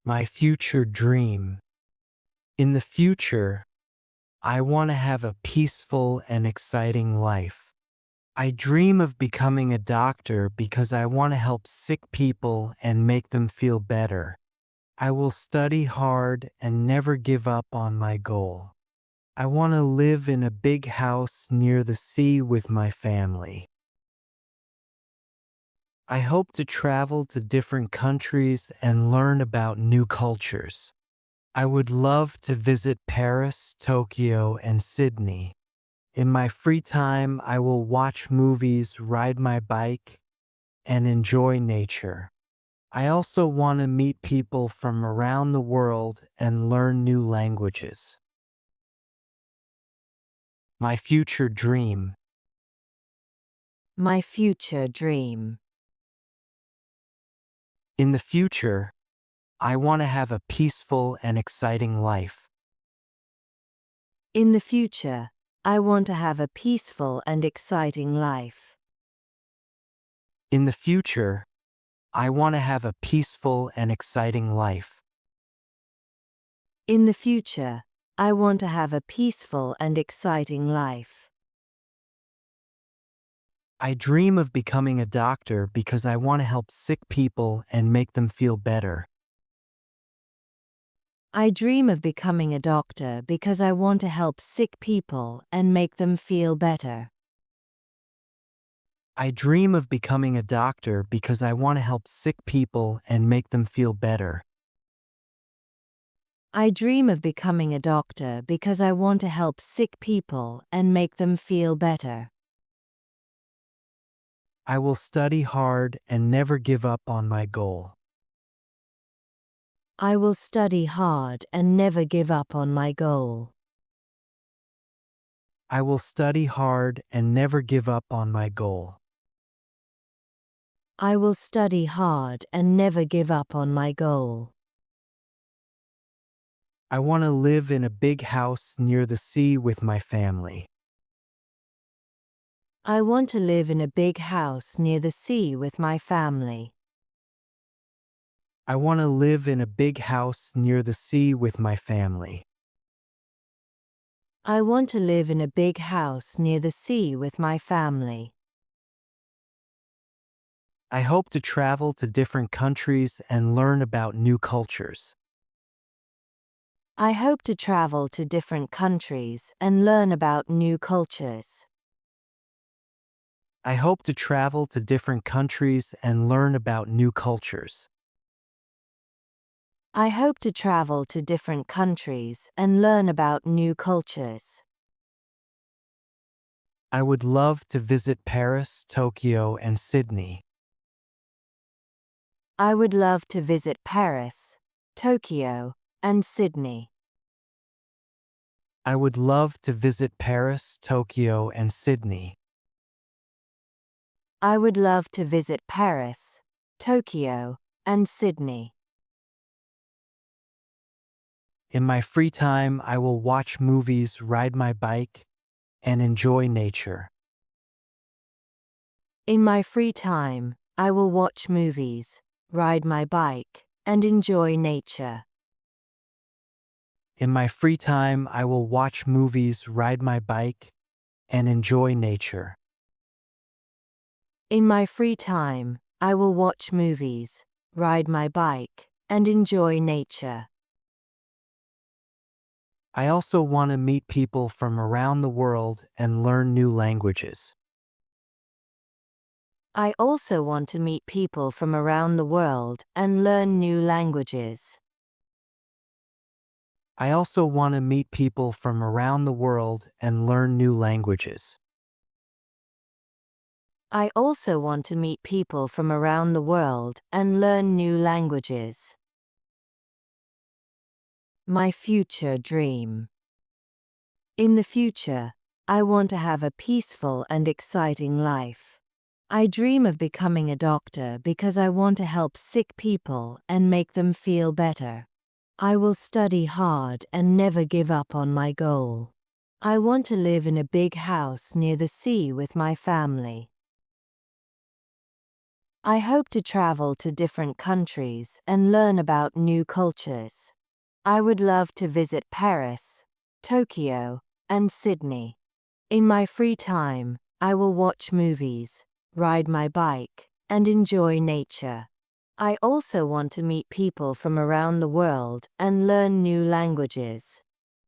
My future dream. In the future, I want to have a peaceful and exciting life. I dream of becoming a doctor because I want to help sick people and make them feel better. I will study hard and never give up on my goal. I want to live in a big house near the sea with my family. I hope to travel to different countries and learn about new cultures. I would love to visit Paris, Tokyo, and Sydney. In my free time, I will watch movies, ride my bike, and enjoy nature. I also want to meet people from around the world and learn new languages. My future dream. My future dream. In the future, I want to have a peaceful and exciting life. In the future, I want to have a peaceful and exciting life. In the future, I want to have a peaceful and exciting life. In the future, I want to have a peaceful and exciting life. I dream of becoming a doctor because I want to help sick people and make them feel better. I dream of becoming a doctor because I want to help sick people and make them feel better. I dream of becoming a doctor because I want to help sick people and make them feel better. I dream of becoming a doctor because I want to help sick people and make them feel better. I will study hard and never give up on my goal. I will study hard and never give up on my goal. I will study hard and never give up on my goal. I will study hard and never give up on my goal. I want to live in a big house near the sea with my family. I want to live in a big house near the sea with my family. I want to live in a big house near the sea with my family. I want to live in a big house near the sea with my family. I hope to travel to different countries and learn about new cultures. I hope to travel to different countries and learn about new cultures. I hope to travel to different countries and learn about new cultures. I hope to travel to different countries and learn about new cultures. I would love to visit Paris, Tokyo, and Sydney. I would love to visit Paris, Tokyo, and Sydney. I would love to visit Paris, Tokyo, and Sydney. I would love to visit Paris, Tokyo, and Sydney. In my free time, I will watch movies, ride my bike, and enjoy nature. In my free time, I will watch movies, ride my bike, and enjoy nature. In my free time, I will watch movies, ride my bike, and enjoy nature. In my free time, I will watch movies, ride my bike, and enjoy nature. I also want to meet people from around the world and learn new languages. I also want to meet people from around the world and learn new languages. I also want to meet people from around the world and learn new languages. I also want to meet people from around the world and learn new languages. My future dream. In the future, I want to have a peaceful and exciting life. I dream of becoming a doctor because I want to help sick people and make them feel better. I will study hard and never give up on my goal. I want to live in a big house near the sea with my family. I hope to travel to different countries and learn about new cultures. I would love to visit Paris, Tokyo, and Sydney. In my free time, I will watch movies, ride my bike, and enjoy nature. I also want to meet people from around the world and learn new languages.